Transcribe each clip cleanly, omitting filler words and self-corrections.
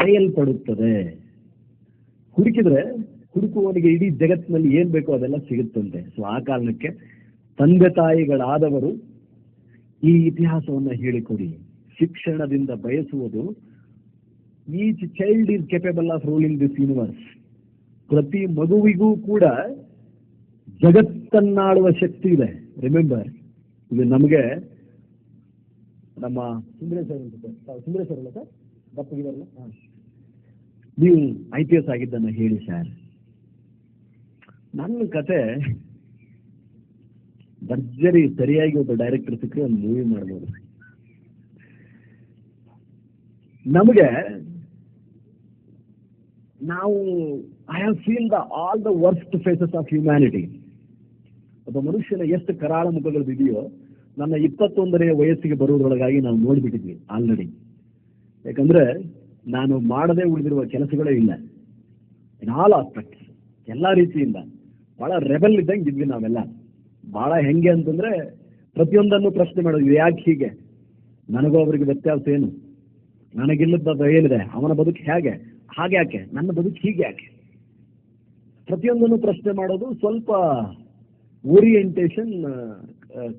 ಕಾಯಲ್ಪಡುತ್ತದೆ. ಹುಡುಕಿದ್ರೆ ಹುಡುಕುವವನಿಗೆ ಇಡೀ ಜಗತ್ತಿನಲ್ಲಿ ಏನ್ ಬೇಕೋ ಅದೆಲ್ಲ ಸಿಗುತ್ತಂತೆ. ಸೊ ಆ ಕಾರಣಕ್ಕೆ ತಂದೆ ತಾಯಿಗಳಾದವರು ಈ ಇತಿಹಾಸವನ್ನ ಹೇಳಿಕೊಡಿ. ಶಿಕ್ಷಣದಿಂದ ಬಯಸುವುದು each child is capable of ruling this universe. ಪ್ರತಿ ಮಗುವಿಗೂ ಕೂಡ ಜಗತ್ತನ್ನಾಳುವ ಶಕ್ತಿ ಇದೆ. ರಿಮೆಂಬರ್, ಇದು ನಮಗೆ ನಮ್ಮ ಸುಂದರೇಶ್ ಅಲ್ಲ ಸರ್, ದಪ್ಪಗಿದಾರಲ್ಲ, ನೀವು IPS ಆಗಿದ್ದನ್ನ ಹೇಳಿ ಸರ್. ನನ್ನ ಕತೆ ಭರ್ಜರಿ ಸರಿಯಾಗಿ ಒಬ್ಬ ಡೈರೆಕ್ಟರ್ ಸಿಕ್ಕರೆ ಒಂದು ಮೂವಿ ಮಾಡ್ಬೋದು. ನಮಗೆ ನಾವು I have seen all the worst faces of humanity. ಒಬ್ಬ ಮನುಷ್ಯನ ಎಷ್ಟು ಕರಾಳ ಮುಖಗಳಿದೆಯೋ ನನ್ನ 21ನೇ ವಯಸ್ಸಿಗೆ ಬರುವುದರೊಳಗಾಗಿ ನಾವು ನೋಡ್ಬಿಟ್ಟಿದ್ವಿ ಆಲ್ರೆಡಿ. ಯಾಕಂದ್ರೆ ನಾನು ಮಾಡದೆ ಉಳಿದಿರುವ ಕೆಲಸಗಳೇ ಇಲ್ಲ ಇನ್ ಆಲ್ ಆಸ್ಪೆಕ್ಟ್ಸ್, ಎಲ್ಲಾ ರೀತಿಯಿಂದ ಬಹಳ ರೆಬಲ್ ಇದ್ದಂಗೆ ಇದ್ವಿ ನಾವೆಲ್ಲ. ಬಹಳ ಹೆಂಗೆ ಅಂತಂದ್ರೆ ಪ್ರತಿಯೊಂದನ್ನು ಪ್ರಶ್ನೆ ಮಾಡೋದು, ಯಾಕೆ ಹೀಗೆ, ನನಗೂ ಅವರಿಗೆ ವ್ಯತ್ಯಾಸ ಏನು, ನನಗಿಲ್ಲದ ಏನಿದೆ, ಅವನ ಬದುಕು ಹೇಗೆ, ಹಾಗೆ ಯಾಕೆ, ನನ್ನ ಬದುಕು ಹೀಗೆ ಯಾಕೆ, ಪ್ರತಿಯೊಂದನ್ನು ಪ್ರಶ್ನೆ ಮಾಡೋದು. ಸ್ವಲ್ಪ ಓರಿಯೆಂಟೇಷನ್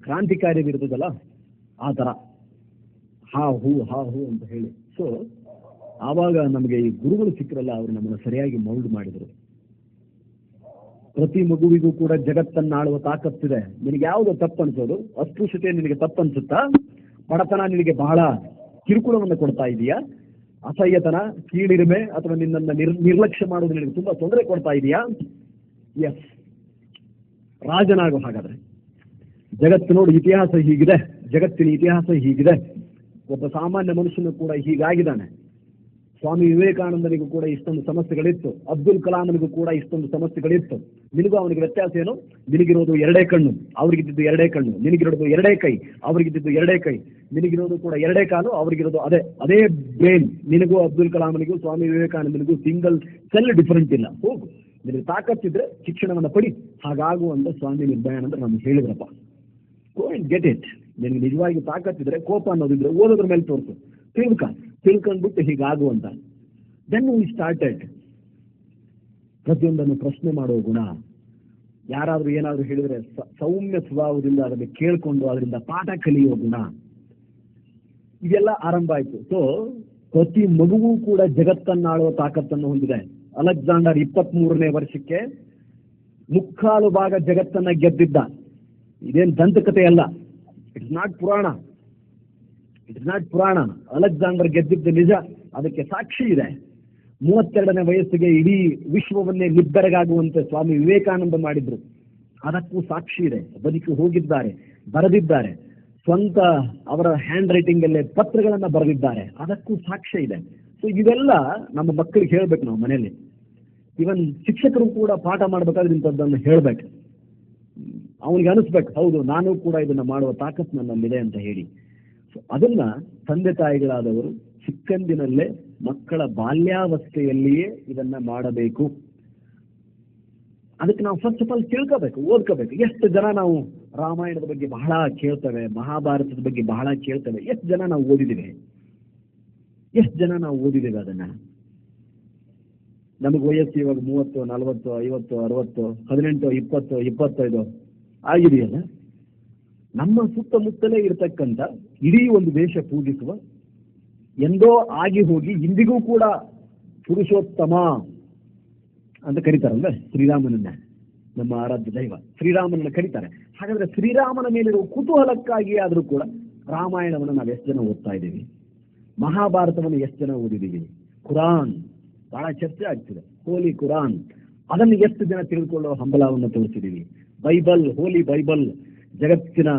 ಕ್ರಾಂತಿಕಾರಿ ಇರ್ತದಲ್ಲ ಆ ತರ, ಹಾ ಹೂ ಅಂತ ಹೇಳಿ. ಸೊ ಆವಾಗ ನಮಗೆ ಈ ಗುರುಗಳು ಸಿಕ್ಕರಲ್ಲ, ಅವರು ನಮ್ಮನ್ನು ಸರಿಯಾಗಿ ಮೌಲ್ಡ್ ಮಾಡಿದರು. ಪ್ರತಿ ಮಗುವಿಗೂ ಕೂಡ ಜಗತ್ತನ್ನಾಳುವ ತಾಕತ್ತಿದೆ. ನಿನಗೆ ಯಾವುದು ತಪ್ಪು ಅನ್ಸೋದು? ಅಸ್ಪೃಶ್ಯತೆ ನಿನಗೆ ತಪ್ಪು ಅನ್ಸುತ್ತಾ? ಬಡತನ ನಿನಗೆ ಬಹಳ ಕಿರುಕುಳವನ್ನು ಕೊಡ್ತಾ ಇದೆಯಾ? ಅಸಹ್ಯತನ, ಕೀಳಿರಿಮೆ ಅಥವಾ ನಿನ್ನನ್ನು ನಿರ್ಲಕ್ಷ್ಯ ಮಾಡೋದು ನಿನಗೆ ತುಂಬಾ ತೊಂದರೆ ಕೊಡ್ತಾ ಇದೆಯಾ? ಎಸ್, ರಾಜನಾಗು. ಹಾಗಾದ್ರೆ ಜಗತ್ತು ನೋಡಿ, ಇತಿಹಾಸ ಹೀಗಿದೆ, ಜಗತ್ತಿನ ಇತಿಹಾಸ ಹೀಗಿದೆ. ಒಬ್ಬ ಸಾಮಾನ್ಯ ಮನುಷ್ಯನು ಕೂಡ ಹೀಗಾಗಿದ್ದಾನೆ. ಸ್ವಾಮಿ ವಿವೇಕಾನಂದನಿಗೂ ಕೂಡ ಇಷ್ಟೊಂದು ಸಮಸ್ಯೆಗಳಿತ್ತು, ಅಬ್ದುಲ್ ಕಲಾಮನಿಗೂ ಕೂಡ ಇಷ್ಟೊಂದು ಸಮಸ್ಯೆಗಳಿತ್ತು. ನಿನಗೂ ಅವನಿಗೆ ವ್ಯತ್ಯಾಸ ಏನು? ನಿನಗಿರೋದು 2 ಕಣ್ಣು, ಅವ್ರಿಗಿದ್ದು 2 ಕಣ್ಣು. ನಿನಗಿರೋದು 2 ಕೈ, ಅವ್ರಿಗಿದ್ದು 2 ಕೈ. ನಿನಗಿರೋದು ಕೂಡ 2 ಕಾಲು, ಅವ್ರಿಗಿರೋದು ಅದೇ ಬ್ರೇನ್. ನಿನಗೂ ಅಬ್ದುಲ್ ಕಲಾಮನಿಗೂ ಸ್ವಾಮಿ ವಿವೇಕಾನಂದನಿಗೂ ಸಿಂಗಲ್ ಸೆಲ್ ಡಿಫರೆಂಟ್ ಇಲ್ಲ. ಹೋಗು, ನಿನಗೆ ತಾಕತ್ತಿದ್ರೆ ಶಿಕ್ಷಣವನ್ನ ಪಡಿ. ಹಾಗಾಗುವಂತ ಸ್ವಾಮಿ ನಿರ್ಭಯಾನಂದ ನಮ್ಗೆ ಹೇಳಿದ್ರಪ್ಪ. Go and get it. ನಿನಗೆ ನಿಜವಾಗಿ ತಾಕತ್ತಿದ್ರೆ, ಕೋಪ ಅನ್ನೋದಿದ್ರೆ ಓದೋದ್ರ ಮೇಲೆ ತೋರಿಸು, ತಿಳ್ಕೊಂಡ್ಬಿಟ್ಟು ಹೀಗಾಗುವಂತ. Then we started. ಪ್ರತಿಯೊಂದನ್ನು ಪ್ರಶ್ನೆ ಮಾಡೋ ಗುಣ. ಯಾರಾದ್ರೂ ಏನಾದ್ರೂ ಹೇಳಿದ್ರೆ ಸೌಮ್ಯ ಸ್ವಭಾವದಿಂದ ಅದನ್ನು ಕೇಳ್ಕೊಂಡು ಅದರಿಂದ ಪಾಠ ಕಲಿಯೋ ಗುಣ, ಇದೆಲ್ಲ ಆರಂಭ ಆಯ್ತು. ಸೊ ಪ್ರತಿ ಮಗುವೂ ಕೂಡ ಜಗತ್ತನ್ನಾಳುವ ತಾಕತ್ತನ್ನು ಹೊಂದಿದೆ. ಅಲೆಕ್ಸಾಂಡರ್ 23ನೇ ವರ್ಷಕ್ಕೆ 3/4 ಭಾಗ ಜಗತ್ತನ್ನ ಗೆದ್ದಿದ್ದ. ಇದೇನು ದಂತಕತೆ ಅಲ್ಲ, ಇಟ್ಸ್ ನಾಟ್ ಪುರಾಣ. ಅಲೆಕ್ಸಾಂಡರ್ ಗೆದ್ದಿದ್ದು ನಿಜ, ಅದಕ್ಕೆ ಸಾಕ್ಷಿ ಇದೆ. 32ನೇ ವಯಸ್ಸಿಗೆ ಇಡೀ ವಿಶ್ವವನ್ನೇ ನಿಬ್ಬೆರಗಾಗುವಂತೆ ಸ್ವಾಮಿ ವಿವೇಕಾನಂದ ಮಾಡಿದ್ರು, ಅದಕ್ಕೂ ಸಾಕ್ಷಿ ಇದೆ. ಬದುಕಿ ಹೋಗಿದ್ದಾರೆ, ಬರೆದಿದ್ದಾರೆ, ಸ್ವಂತ ಅವರ ಹ್ಯಾಂಡ್ ರೈಟಿಂಗ್ ಅಲ್ಲೇ ಪತ್ರಗಳನ್ನ ಬರೆದಿದ್ದಾರೆ, ಅದಕ್ಕೂ ಸಾಕ್ಷ್ಯ ಇದೆ. ಸೊ ಇವೆಲ್ಲ ನಮ್ಮ ಮಕ್ಕಳಿಗೆ ಹೇಳ್ಬೇಕು. ನಾವು ಮನೆಯಲ್ಲಿ ಇವನ್ ಶಿಕ್ಷಕರು ಕೂಡ ಪಾಠ ಮಾಡ್ಬೇಕಾದ್ರೆ ಇಂಥದ್ದನ್ನು ಹೇಳ್ಬೇಕು. ಅವನಿಗೆ ಅನಿಸ್ಬೇಕು, ಹೌದು ನಾನು ಕೂಡ ಇದನ್ನ ಮಾಡುವ ತಾಕತ್ತು ನನ್ನಲ್ಲಿದೆ ಅಂತ ಹೇಳಿ. ಸೊ ಅದನ್ನ ತಂದೆ ತಾಯಿಗಳಾದವರು ಚಿಕ್ಕಂದಿನಲ್ಲೇ ಮಕ್ಕಳ ಬಾಲ್ಯಾವಸ್ಥೆಯಲ್ಲಿಯೇ ಇದನ್ನ ಮಾಡಬೇಕು. ಅದಕ್ಕೆ ನಾವು ಫಸ್ಟ್ ಆಫ್ ಆಲ್ ತಿಳ್ಕೋಬೇಕು, ಓದ್ಕೋಬೇಕು. ಎಷ್ಟು ಜನ ನಾವು ರಾಮಾಯಣದ ಬಗ್ಗೆ ಬಹಳ ಕೇಳ್ತೇವೆ, ಮಹಾಭಾರತದ ಬಗ್ಗೆ ಬಹಳ ಕೇಳ್ತೇವೆ. ಎಷ್ಟು ಜನ ನಾವು ಓದಿದ್ದೇವೆ? ಅದನ್ನ? ನಮಗೆ ವಯಸ್ಸು ಇವಾಗ 30, 40, 50, 60, 18, 20, 25 ಆಗಿದೆಯಲ್ಲ. ನಮ್ಮ ಸುತ್ತಮುತ್ತಲೇ ಇರತಕ್ಕಂಥ ಇಡೀ ಒಂದು ದೇಶ ಪೂಜಿಸುವ, ಎಂದೋ ಆಗಿ ಹೋಗಿ ಇಂದಿಗೂ ಕೂಡ ಪುರುಷೋತ್ತಮ ಅಂತ ಕರೀತಾರಲ್ವ ಶ್ರೀರಾಮನನ್ನ, ನಮ್ಮ ಆರಾಧ್ಯ ದೈವ ಶ್ರೀರಾಮನನ್ನ ಕರೀತಾರೆ. ಹಾಗಾದ್ರೆ ಶ್ರೀರಾಮನ ಮೇಲಿರುವ ಕುತೂಹಲಕ್ಕಾಗಿ ಆದ್ರೂ ಕೂಡ ರಾಮಾಯಣವನ್ನು ನಾವು ಎಷ್ಟು ಜನ ಓದ್ತಾ ಇದ್ದೀವಿ? ಮಹಾಭಾರತವನ್ನು ಎಷ್ಟು ಜನ ಓದಿದ್ದೀವಿ? ಕುರಾನ್ ಬಹಳ ಚರ್ಚೆ ಆಗ್ತಿದೆ, ಹೋಲಿ ಕುರಾನ್, ಅದನ್ನು ಎಷ್ಟು ಜನ ತಿಳ್ಕೊಳ್ಳೋ ಹಂಬಲವನ್ನು ತೋರಿಸಿದ್ದೀವಿ? ಬೈಬಲ್, ಹೋಲಿ ಬೈಬಲ್, ಜಗತ್ತಿನ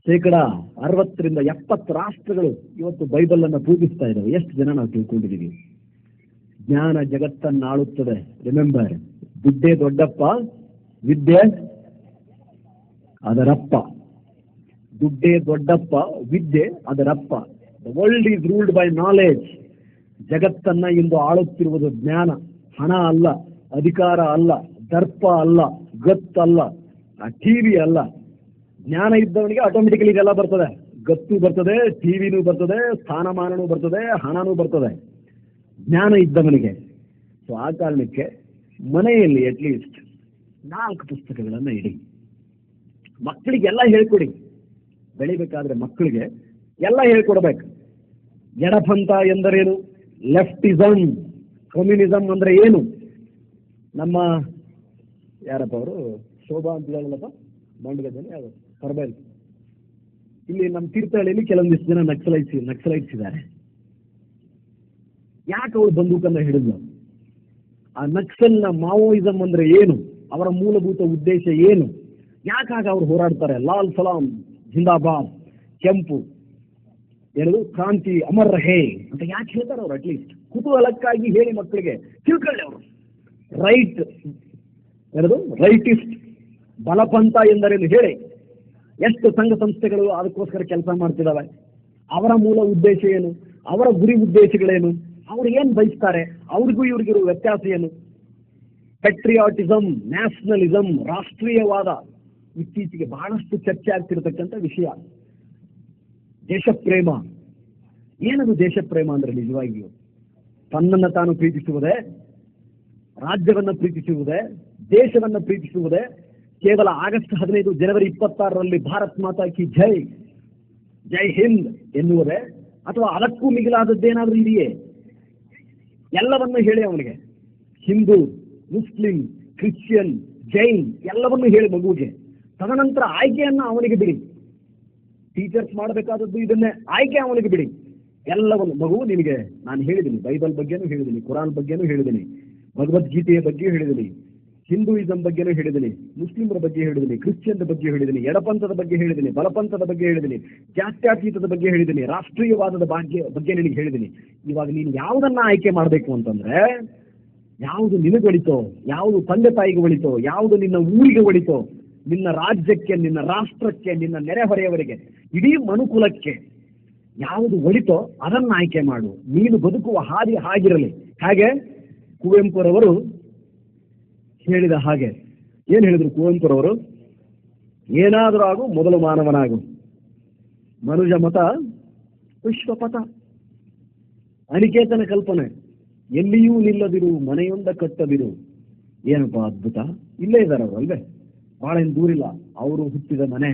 60% 70 ರಾಷ್ಟ್ರಗಳು ಇವತ್ತು ಬೈಬಲ್ ಅನ್ನ ಪೂಜಿಸ್ತಾ ಇದ್ದಾವೆ. ಎಷ್ಟು ಜನ ನಾವು ತಿಳ್ಕೊಂಡಿದ್ದೀವಿ? ಜ್ಞಾನ ಜಗತ್ತನ್ನಾಳುತ್ತದೆ. ರಿಮೆಂಬರ್, ದುಡ್ಡೇ ದೊಡ್ಡಪ್ಪ, ವಿದ್ಯೆ ಅದರಪ್ಪ. ದುಡ್ಡೇ ದೊಡ್ಡಪ್ಪ, ವಿದ್ಯೆ ಅದರಪ್ಪ. The world is ruled by knowledge. ಜಗತ್ತನ್ನ ಇಂದು ಆಳುತ್ತಿರುವುದು ಜ್ಞಾನ. ಹಣ ಅಲ್ಲ, ಅಧಿಕಾರ ಅಲ್ಲ, ದರ್ಪ ಅಲ್ಲ, ಗತ್ತಲ್ಲ, ಟಿವಿ ಅಲ್ಲ. ಜ್ಞಾನ ಇದ್ದವನಿಗೆ ಆಟೋಮೆಟಿಕಲಿ ಇದೆಲ್ಲ ಬರ್ತದೆ. ಗತ್ತು ಬರ್ತದೆ, ಟಿವಿನೂ ಬರ್ತದೆ, ಸ್ಥಾನಮಾನನೂ ಬರ್ತದೆ, ಹಣನೂ ಬರ್ತದೆ. ಜ್ಞಾನ ಇದ್ದವನಿಗೆ. ಸೊ ಆ ಕಾರಣಕ್ಕೆ ಮನೆಯಲ್ಲಿ ಅಟ್ಲೀಸ್ಟ್ 4 ಪುಸ್ತಕಗಳನ್ನು ಇಡಿ. ಮಕ್ಕಳಿಗೆಲ್ಲ ಹೇಳ್ಕೊಡಿ. ಬೆಳಿಬೇಕಾದ್ರೆ ಮಕ್ಕಳಿಗೆ ಎಲ್ಲ ಹೇಳ್ಕೊಡ್ಬೇಕು. ಎಡಪಂಥ ಎಂದರೇನು, ಲೆಫ್ಟಿಸಮ್, ಕಮ್ಯುನಿಸಮ್ ಅಂದ್ರೆ ಏನು. ನಮ್ಮ ಯಾರಪ್ಪ ಅವರು, ಶೋಭಾ ಅಂತ ಹೇಳಲ್ಲಪ್ಪ, ಮಂಡ್ಯದಲ್ಲಿ ಯಾರು ಪರ್ಬೇಲ್, ಇಲ್ಲಿ ನಮ್ಮ ತೀರ್ಥಹಳ್ಳಿಯಲ್ಲಿ ಕೆಲವೊಂದಿಷ್ಟು ಜನ ನಕ್ಸಲೈಟ್ಸ್ ಇದ್ದಾರೆ. ಯಾಕೆ ಅವ್ರು ಬಂದೂಕನ್ನ ಹಿಡಿದ್ರು? ಆ ನಕ್ಸಲ್ನ ಮಾವೋಯಿಸಮ್ ಅಂದ್ರೆ ಏನು, ಅವರ ಮೂಲಭೂತ ಉದ್ದೇಶ ಏನು, ಯಾಕಾಗ ಅವ್ರು ಹೋರಾಡ್ತಾರೆ? ಲಾಲ್ ಸಲಾಂ ಜಿಂದಾಬಾದ್, ಕೆಂಪು ಏನದು ಕ್ರಾಂತಿ ಅಮರ್ ರಹೇ ಅಂತ ಯಾಕೆ ಹೇಳ್ತಾರೆ ಅವ್ರು? ಅಟ್ಲೀಸ್ಟ್ ಕುತೂಹಲಕ್ಕಾಗಿ ಹೇಳಿ, ಮಕ್ಕಳಿಗೆ ತಿಳ್ಕೊಳ್ಳಿ ಅವರು. ರೈಟ್ ಏನದು ರೈಟಿಸ್ಟ್, ಬಲಪಂಥ ಎಂದರೇನು ಹೇಳಿ. ಎಷ್ಟು ಸಂಘ ಸಂಸ್ಥೆಗಳು ಅದಕ್ಕೋಸ್ಕರ ಕೆಲಸ ಮಾಡ್ತಿದ್ದಾವೆ, ಅವರ ಮೂಲ ಉದ್ದೇಶ ಏನು, ಅವರ ಗುರಿ ಉದ್ದೇಶಗಳೇನು, ಅವ್ರು ಏನ್ ಬಯಸ್ತಾರೆ, ಅವ್ರಿಗೂ ಇವ್ರಿಗಿರೋ ವ್ಯತ್ಯಾಸ ಏನು. ಪೆಟ್ರಿಯಾಟಿಸಮ್, ನ್ಯಾಷನಲಿಸಮ್, ರಾಷ್ಟ್ರೀಯವಾದ ಇತ್ತೀಚೆಗೆ ಬಹಳಷ್ಟು ಚರ್ಚೆ ಆಗ್ತಿರತಕ್ಕಂಥ ವಿಷಯ. ದೇಶಪ್ರೇಮ, ಏನದು ದೇಶಪ್ರೇಮ ಅಂದ್ರೆ? ನಿಜವಾಗಿಯೂ ತನ್ನನ್ನು ತಾನು ಪ್ರೀತಿಸುವುದೇ, ರಾಜ್ಯವನ್ನ ಪ್ರೀತಿಸುವುದೇ, ದೇಶವನ್ನ ಪ್ರೀತಿಸುವುದೇ ಕೇವಲ ಆಗಸ್ಟ್ 15 ಜನವರಿ 26ರಲ್ಲಿ ಭಾರತ್ ಮಾತಾ ಕಿ ಜೈ, ಜೈ ಹಿಂದ್ ಎನ್ನುವುದೇ, ಅಥವಾ ಅದಕ್ಕೂ ಮಿಗಿಲಾದದ್ದೇನಾದ್ರೂ ಇದೆಯೇ? ಎಲ್ಲವನ್ನೂ ಹೇಳಿ ಅವನಿಗೆ. ಹಿಂದೂ, ಮುಸ್ಲಿಂ, ಕ್ರಿಶ್ಚಿಯನ್, ಜೈನ್ ಎಲ್ಲವನ್ನೂ ಹೇಳಿ ಮಗುವಿಗೆ. ತದನಂತರ ಆಯ್ಕೆಯನ್ನ ಅವನಿಗೆ ಬಿಡಿ. ಟೀಚರ್ಸ್ ಮಾಡಬೇಕಾದದ್ದು ಇದನ್ನೇ, ಆಯ್ಕೆ ಅವನಿಗೆ ಬಿಡಿ. ಎಲ್ಲವನ್ನು ಮಗು ನಿನಗೆ ನಾನು ಹೇಳಿದ್ದೀನಿ, ಬೈಬಲ್ ಬಗ್ಗೆನೂ ಹೇಳಿದ್ದೀನಿ, ಕುರಾನ್ ಬಗ್ಗೆನೂ ಹೇಳಿದ್ದೀನಿ, ಭಗವದ್ಗೀತೆಯ ಬಗ್ಗೆ ಹೇಳಿದ್ದೀನಿ, ಹಿಂದೂಯಿಸಂ ಬಗ್ಗೆನೂ ಹೇಳಿದ್ದೀನಿ, ಮುಸ್ಲಿಮರ ಬಗ್ಗೆ ಹೇಳಿದ್ದೀನಿ, ಕ್ರಿಶ್ಚಿಯನ್ರ ಬಗ್ಗೆ ಹೇಳಿದ್ದೀನಿ, ಎಡಪಂಥದ ಬಗ್ಗೆ ಹೇಳಿದ್ದೀನಿ, ಬಲಪಂಥದ ಬಗ್ಗೆ ಹೇಳಿದ್ದೀನಿ, ಜಾತ್ಯತೀತದ ಬಗ್ಗೆ ಹೇಳಿದ್ದೀನಿ, ರಾಷ್ಟ್ರೀಯವಾದದ ಬಗ್ಗೆ ನಿನಗೆ ಹೇಳಿದ್ದೀನಿ. ಇವಾಗ ನೀನು ಯಾವುದನ್ನ ಆಯ್ಕೆ ಮಾಡಬೇಕು ಅಂತಂದ್ರೆ, ಯಾವುದು ನಿನಗೆ ಒಳಿತೋ, ಯಾವುದು ತಂದೆ ತಾಯಿಗೆ ಒಳಿತೋ, ಯಾವುದು ನಿನ್ನ ಊರಿಗೆ ಒಳಿತೋ, ನಿನ್ನ ರಾಜ್ಯಕ್ಕೆ, ನಿನ್ನ ರಾಷ್ಟ್ರಕ್ಕೆ, ನಿನ್ನ ನೆರೆಹೊರೆಯವರಿಗೆ, ಇಡೀ ಮನುಕುಲಕ್ಕೆ ಯಾವುದು ಒಳಿತೋ ಅದನ್ನ ಆಯ್ಕೆ ಮಾಡು. ನೀನು ಬದುಕುವ ಹಾದಿ ಹಾಗಿರಲಿ. ಹಾಗೆ ಕುವೆಂಪುರವರು ಹೇಳಿದ ಹಾಗೆ ಏನ್ ಹೇಳಿದ್ರು ಕುವೆಂಪುರವರು? ಏನಾದರೂ ಆಗು, ಮೊದಲು ಮಾನವನಾಗು, ಮನುಜ ಮತ ವಿಶ್ವಪಥ. ಅನಿಕೇತನ ಕಲ್ಪನೆ, ಎಲ್ಲಿಯೂ ನಿಲ್ಲದಿರು, ಮನೆಯೊಂದ ಕಟ್ಟದಿರು. ಏನಪ್ಪಾ ಅದ್ಭುತ! ಇಲ್ಲೇ ಇದ್ದಾರೆ ಅವರು, ಅಲ್ವೇ? ಬಹಳ ಏನು ದೂರಿಲ್ಲ. ಅವರು ಹುಟ್ಟಿದ ಮನೆ,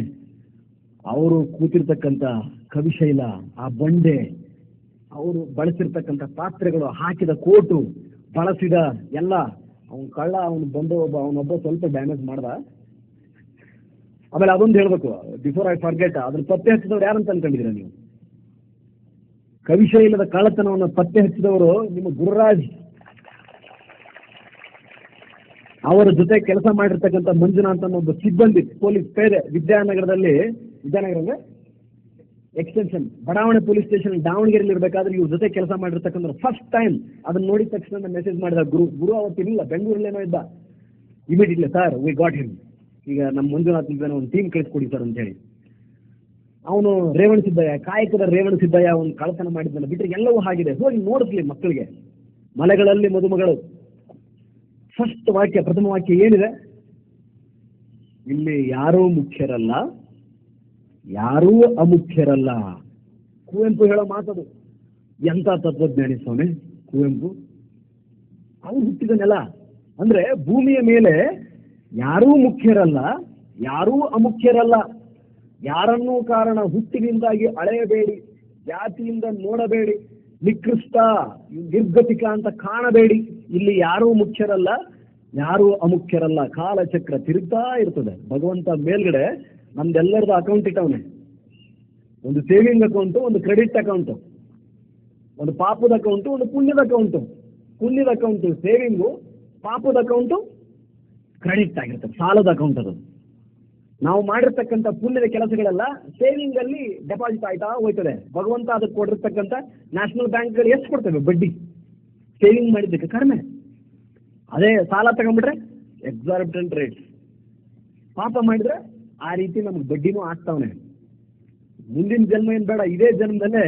ಅವರು ಕೂತಿರ್ತಕ್ಕಂಥ ಕವಿಶೈಲ, ಆ ಬಂಡೆ, ಅವರು ಬಳಸಿರ್ತಕ್ಕಂಥ ಪಾತ್ರೆಗಳು, ಹಾಕಿದ ಕೋಟು, ಬಳಸಿದ ಎಲ್ಲ. ಅವನು ಕಳ್ಳ, ಅವನು ಬಂದು ಅವನೊಬ್ಬ ಸ್ವಲ್ಪ ಡ್ಯಾಮೇಜ್ ಮಾಡ್ದ. ಆಮೇಲೆ ಅದೊಂದು ಹೇಳ್ಬೇಕು, ಬಿಫೋರ್ ಐ ಫರ್ಗೆಟ್, ಅದನ್ನ ಪತ್ತೆ ಹಚ್ಚಿದವ್ರು ಯಾರಂತ ಅನ್ಕೊಂಡಿದ್ದೀರಾ ನೀವು? ಕವಿಶೈಲದ ಕಳ್ಳತನವನ್ನು ಪತ್ತೆ ಹಚ್ಚಿದವರು ನಿಮ್ಮ ಗುರುರಾಜ್. ಅವರ ಜೊತೆ ಕೆಲಸ ಮಾಡಿರ್ತಕ್ಕಂಥ ಮಂಜುನಾಥ್ ಅನ್ನೋ ಒಬ್ಬ ಸಿಬ್ಬಂದಿ, ಪೊಲೀಸ್ ಪೇದೆ, ವಿದ್ಯಾನಗರ ಎಕ್ಸ್ಟೆನ್ಷನ್ ಬಡಾವಣೆ ಪೊಲೀಸ್ ಸ್ಟೇಷನ್ ದಾವಣಗೆರೆಯಲ್ಲಿ ಇರಬೇಕಾದ್ರೆ ಇವ್ರ ಜೊತೆ ಕೆಲಸ ಮಾಡಿರ್ತಕ್ಕಂಥ ಫಸ್ಟ್ ಟೈಮ್ ಅದನ್ನ ನೋಡಿದ ತಕ್ಷಣ ಮೆಸೇಜ್ ಮಾಡಿದ ಗುರು ಅವತ್ತಿರಲಿಲ್ಲ, ಬೆಂಗಳೂರಲ್ಲೇನೋ ಇದ್ದ. Immediately, sir we got him, ಈಗ ನಮ್ಮ ಮಂಜುನಾಥ್ ಒಂದು ಟೀಮ್ ಕಳಿಸ್ಕೊಡಿ ಸರ್ ಅಂತ ಹೇಳಿ. ಅವನು ರೇವಣಸಿದ್ದಯ್ಯ, ಕಾಯಕದ ರೇವಣಸಿದ್ದಯ್ಯ ಒಂದು ಕಳ್ಳತನ ಮಾಡಿದ್ದಲ್ಲ ಬಿಟ್ಟರೆ ಎಲ್ಲವೂ ಆಗಿದೆ. ಹೋಗಿ ನೋಡಿಸ್ಲಿ ಮಕ್ಕಳಿಗೆ. ಮಲೆಗಳಲ್ಲಿ ಮದುಮಗಳು, ಫಸ್ಟ್ ವಾಕ್ಯ, ಪ್ರಥಮ ವಾಕ್ಯ ಏನಿದೆ? ಇಲ್ಲಿ ಯಾರೂ ಮುಖ್ಯರಲ್ಲ, ಯಾರೂ ಅಮುಖ್ಯರಲ್ಲ. ಕುವೆಂಪು ಹೇಳೋ ಮಾತದು. ಎಂತ ತತ್ವಜ್ಞಾನಿ ಸ್ವಾಮಿ ಕುವೆಂಪು. ಅವ್ರು ಹುಟ್ಟಿದ ನೆಲ ಅಂದ್ರೆ ಭೂಮಿಯ ಮೇಲೆ ಯಾರೂ ಮುಖ್ಯರಲ್ಲ, ಯಾರೂ ಅಮುಖ್ಯರಲ್ಲ. ಯಾರನ್ನೂ ಕಾರಣ ಹುಟ್ಟಿನಿಂದಾಗಿ ಅಳೆಯಬೇಡಿ, ಜಾತಿಯಿಂದ ನೋಡಬೇಡಿ, ನಿಕೃಷ್ಟ ನಿರ್ಗತಿಕ ಅಂತ ಕಾಣಬೇಡಿ. ಇಲ್ಲಿ ಯಾರೂ ಮುಖ್ಯರಲ್ಲ, ಯಾರೂ ಅಮುಖ್ಯರಲ್ಲ. ಕಾಲಚಕ್ರ ತಿರುಗ್ತಾ ಇರ್ತದೆ. ಭಗವಂತ ಮೇಲ್ಗಡೆ ನಮ್ದೆಲ್ಲರದು ಅಕೌಂಟ್ ಇಟ್ಟವನೆ. ಒಂದು ಸೇವಿಂಗ್ ಅಕೌಂಟು, ಒಂದು ಕ್ರೆಡಿಟ್ ಅಕೌಂಟು, ಒಂದು ಪಾಪದ ಅಕೌಂಟು, ಒಂದು ಪುಣ್ಯದ ಅಕೌಂಟು. ಪುಣ್ಯದ ಅಕೌಂಟು ಸೇವಿಂಗು, ಪಾಪದ ಅಕೌಂಟು ಕ್ರೆಡಿಟ್ ಆಗಿರ್ತದೆ, ಸಾಲದ ಅಕೌಂಟ್ ಅದು. ನಾವು ಮಾಡಿರ್ತಕ್ಕಂಥ ಪುಣ್ಯದ ಕೆಲಸಗಳೆಲ್ಲ ಸೇವಿಂಗ್ ಅಲ್ಲಿ ಡೆಪಾಸಿಟ್ ಆಯ್ತಾ ಹೋಯ್ತದೆ. ಭಗವಂತ ಅದಕ್ಕೆ ಕೊಡಿರ್ತಕ್ಕಂಥ ನ್ಯಾಷನಲ್ ಬ್ಯಾಂಕ್ಗಳು ಎಷ್ಟು ಕೊಡ್ತೇವೆ ಬಡ್ಡಿ? ಸೇವಿಂಗ್ ಮಾಡಿದ್ದಕ್ಕೆ ಕಡಿಮೆ. ಅದೇ ಸಾಲ ತಗೊಂಡ್ಬಿಟ್ರೆ ಎಕ್ಸಾರ್ಬಿಟೆಂಟ್ ರೇಟ್ಸ್. ಪಾಪ ಮಾಡಿದ್ರೆ ಆ ರೀತಿ ನಮ್ಗೆ ಬಡ್ಡಿನೂ ಆಗ್ತಾವನೆ. ಮುಂದಿನ ಜನ್ಮ ಏನ್ ಬೇಡ, ಇದೇ ಜನ್ಮದಲ್ಲೇ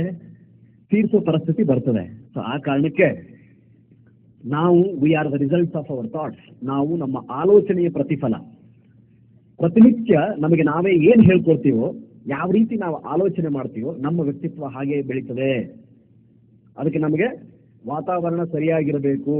ತೀರಿಸೋ ಪರಿಸ್ಥಿತಿ ಬರ್ತದೆ. ಸೊ ಆ ಕಾರಣಕ್ಕೆ ನಾವು we are the results of our thoughts. ನಾವು ನಮ್ಮ ಆಲೋಚನೆಯ ಪ್ರತಿಫಲ. ಪ್ರತಿನಿತ್ಯ ನಮಗೆ ನಾವೇ ಏನ್ ಹೇಳ್ಕೊಡ್ತೀವೋ, ಯಾವ ರೀತಿ ನಾವು ಆಲೋಚನೆ ಮಾಡ್ತೀವೋ, ನಮ್ಮ ವ್ಯಕ್ತಿತ್ವ ಹಾಗೆ ಬೆಳೀತದೆ. ಅದಕ್ಕೆ ನಮಗೆ ವಾತಾವರಣ ಸರಿಯಾಗಿರಬೇಕು.